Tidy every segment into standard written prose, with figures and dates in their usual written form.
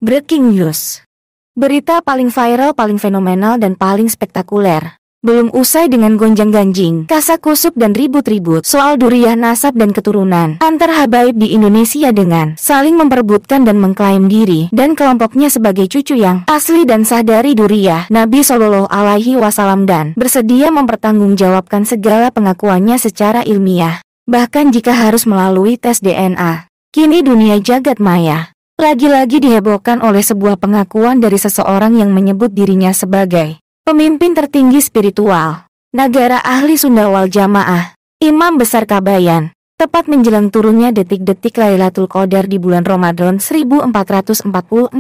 Breaking news. Berita paling viral, paling fenomenal, dan paling spektakuler. Belum usai dengan gonjang-ganjing, kasak-kusuk dan ribut-ribut soal duriah nasab dan keturunan antar habaib di Indonesia dengan saling memperebutkan dan mengklaim diri dan kelompoknya sebagai cucu yang asli dan sah dari duriah Nabi Shallallahu Alaihi Wasallam dan bersedia mempertanggungjawabkan segala pengakuannya secara ilmiah, bahkan jika harus melalui tes DNA. Kini dunia jagat maya lagi-lagi dihebohkan oleh sebuah pengakuan dari seseorang yang menyebut dirinya sebagai pemimpin tertinggi spiritual negara ahli Sunda Wal Jamaah, Imam Besar Kabayan, tepat menjelang turunnya detik-detik Lailatul Qadar di bulan Ramadan 1444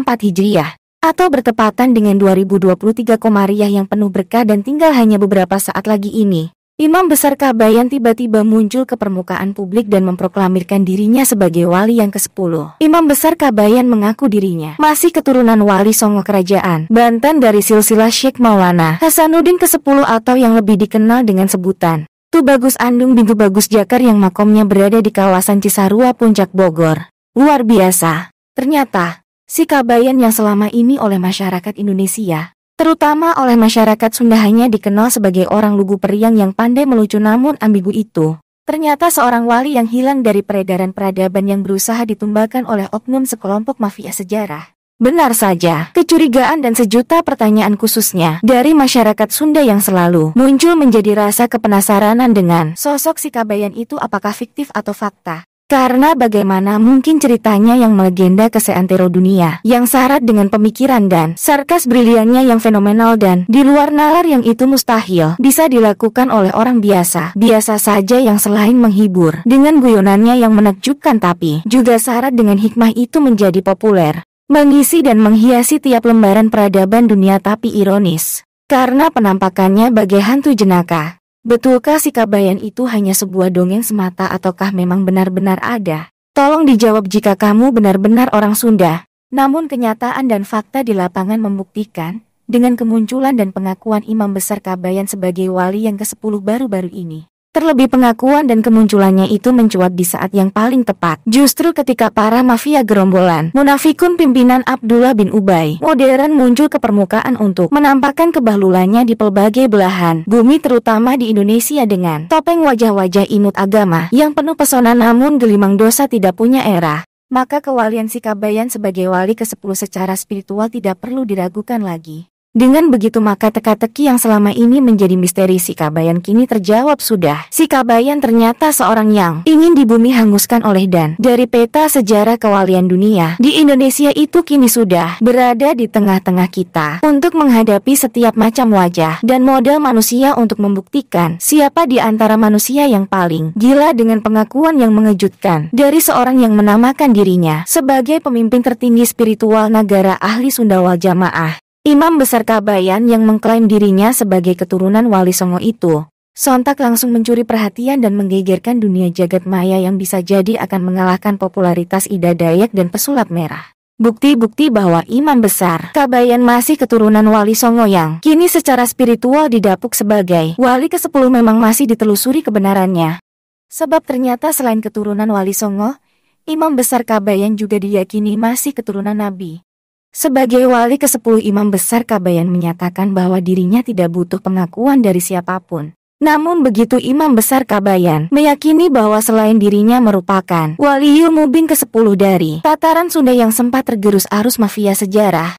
Hijriah, atau bertepatan dengan 2023 Komariah yang penuh berkah dan tinggal hanya beberapa saat lagi ini. Imam Besar Kabayan tiba-tiba muncul ke permukaan publik dan memproklamirkan dirinya sebagai wali yang ke-10. Imam Besar Kabayan mengaku dirinya masih keturunan wali Songo Kerajaan Banten dari silsilah Syekh Maulana Hasanuddin ke-10 atau yang lebih dikenal dengan sebutan Tubagus Andung bin Tubagus Jakar yang makomnya berada di kawasan Cisarua Puncak Bogor. Luar biasa. Ternyata, si Kabayan yang selama ini oleh masyarakat Indonesia, terutama oleh masyarakat Sunda, hanya dikenal sebagai orang lugu periang yang pandai melucu namun ambigu itu, ternyata seorang wali yang hilang dari peredaran peradaban yang berusaha ditumbalkan oleh oknum sekelompok mafia sejarah. Benar saja, kecurigaan dan sejuta pertanyaan khususnya dari masyarakat Sunda yang selalu muncul menjadi rasa kepenasaranan dengan sosok si Kabayan itu, apakah fiktif atau fakta? Karena bagaimana mungkin ceritanya yang melegenda ke seantero dunia, yang syarat dengan pemikiran dan sarkas briliannya yang fenomenal dan di luar nalar yang itu mustahil bisa dilakukan oleh orang biasa saja yang selain menghibur dengan guyonannya yang menakjubkan tapi juga syarat dengan hikmah itu menjadi populer, mengisi dan menghiasi tiap lembaran peradaban dunia, tapi ironis karena penampakannya bagai hantu jenaka. Betulkah si Kabayan itu hanya sebuah dongeng semata ataukah memang benar-benar ada? Tolong dijawab jika kamu benar-benar orang Sunda. Namun kenyataan dan fakta di lapangan membuktikan, dengan kemunculan dan pengakuan Imam Besar Kabayan sebagai wali yang ke-10 baru-baru ini, terlebih pengakuan dan kemunculannya itu mencuat di saat yang paling tepat, justru ketika para mafia gerombolan munafikun pimpinan Abdullah bin Ubay modern muncul ke permukaan untuk menampakkan kebahlulannya di pelbagai belahan bumi, terutama di Indonesia dengan topeng wajah-wajah imut agama yang penuh pesona namun gelimang dosa tidak punya era. Maka kewalian si Kabayan sebagai wali ke-10 secara spiritual tidak perlu diragukan lagi. Dengan begitu maka teka-teki yang selama ini menjadi misteri si Kabayan kini terjawab sudah. Si Kabayan ternyata seorang yang ingin di bumi hanguskan oleh dan dari peta sejarah kewalian dunia di Indonesia itu kini sudah berada di tengah-tengah kita untuk menghadapi setiap macam wajah dan model manusia untuk membuktikan siapa di antara manusia yang paling gila dengan pengakuan yang mengejutkan dari seorang yang menamakan dirinya sebagai pemimpin tertinggi spiritual negara ahli Sunda Wal Jamaah. Imam Besar Kabayan yang mengklaim dirinya sebagai keturunan Wali Songo itu sontak langsung mencuri perhatian dan menggegerkan dunia jagat maya yang bisa jadi akan mengalahkan popularitas Ida Dayak dan pesulap merah. Bukti-bukti bahwa Imam Besar Kabayan masih keturunan Wali Songo yang kini secara spiritual didapuk sebagai wali ke-10 memang masih ditelusuri kebenarannya. Sebab ternyata selain keturunan Wali Songo, Imam Besar Kabayan juga diyakini masih keturunan Nabi. Sebagai wali ke-10, Imam Besar Kabayan menyatakan bahwa dirinya tidak butuh pengakuan dari siapapun. Namun begitu Imam Besar Kabayan meyakini bahwa selain dirinya merupakan Waliul Mubin ke-10 dari tataran Sunda yang sempat tergerus arus mafia sejarah,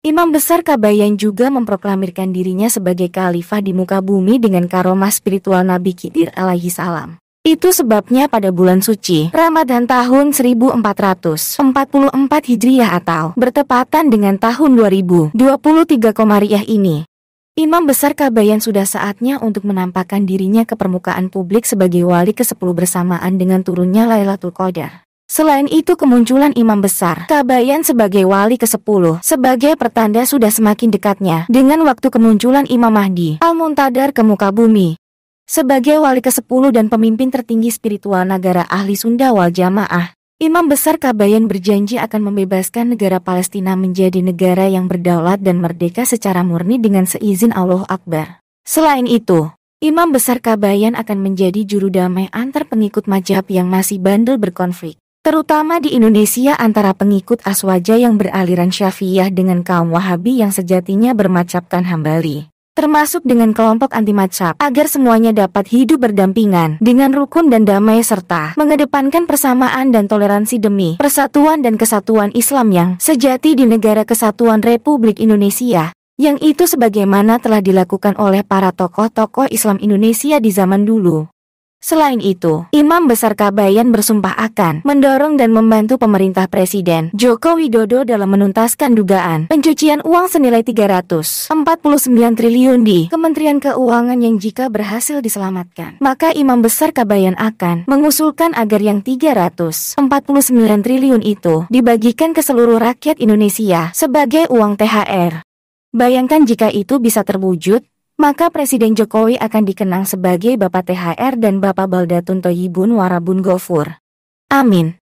Imam Besar Kabayan juga memproklamirkan dirinya sebagai khalifah di muka bumi dengan karomah spiritual Nabi Khidir alaihi salam. Itu sebabnya pada bulan suci Ramadan tahun 1444 Hijriah atau bertepatan dengan tahun 2023 Komariah ini, Imam Besar Kabayan sudah saatnya untuk menampakkan dirinya ke permukaan publik sebagai wali ke-10 bersamaan dengan turunnya Lailatul Qadar. Selain itu kemunculan Imam Besar Kabayan sebagai wali ke-10 sebagai pertanda sudah semakin dekatnya dengan waktu kemunculan Imam Mahdi Al-Muntadhar ke muka bumi. Sebagai wali ke-10 dan pemimpin tertinggi spiritual negara ahli Sunda Wal Jamaah, Imam Besar Kabayan berjanji akan membebaskan negara Palestina menjadi negara yang berdaulat dan merdeka secara murni dengan seizin Allah Akbar. Selain itu, Imam Besar Kabayan akan menjadi juru damai antar pengikut mazhab yang masih bandel berkonflik. terutama di Indonesia antara pengikut Aswaja yang beraliran Syafi'iyah dengan kaum Wahabi yang sejatinya bermadzhabkan Hambali, termasuk dengan kelompok anti madzhab, agar semuanya dapat hidup berdampingan dengan rukun dan damai serta mengedepankan persamaan dan toleransi demi persatuan dan kesatuan Islam yang sejati di Negara Kesatuan Republik Indonesia, yang itu sebagaimana telah dilakukan oleh para tokoh-tokoh Islam Indonesia di zaman dulu. Selain itu, Imam Besar Kabayan bersumpah akan mendorong dan membantu pemerintah Presiden Joko Widodo dalam menuntaskan dugaan pencucian uang senilai 349 triliun di Kementerian Keuangan yang jika berhasil diselamatkan, maka Imam Besar Kabayan akan mengusulkan agar yang 349 triliun itu dibagikan ke seluruh rakyat Indonesia sebagai uang THR. Bayangkan jika itu bisa terwujud, maka Presiden Jokowi akan dikenang sebagai Bapak THR dan Bapak Baldatun Thoyibun Warabun Gofur. Amin.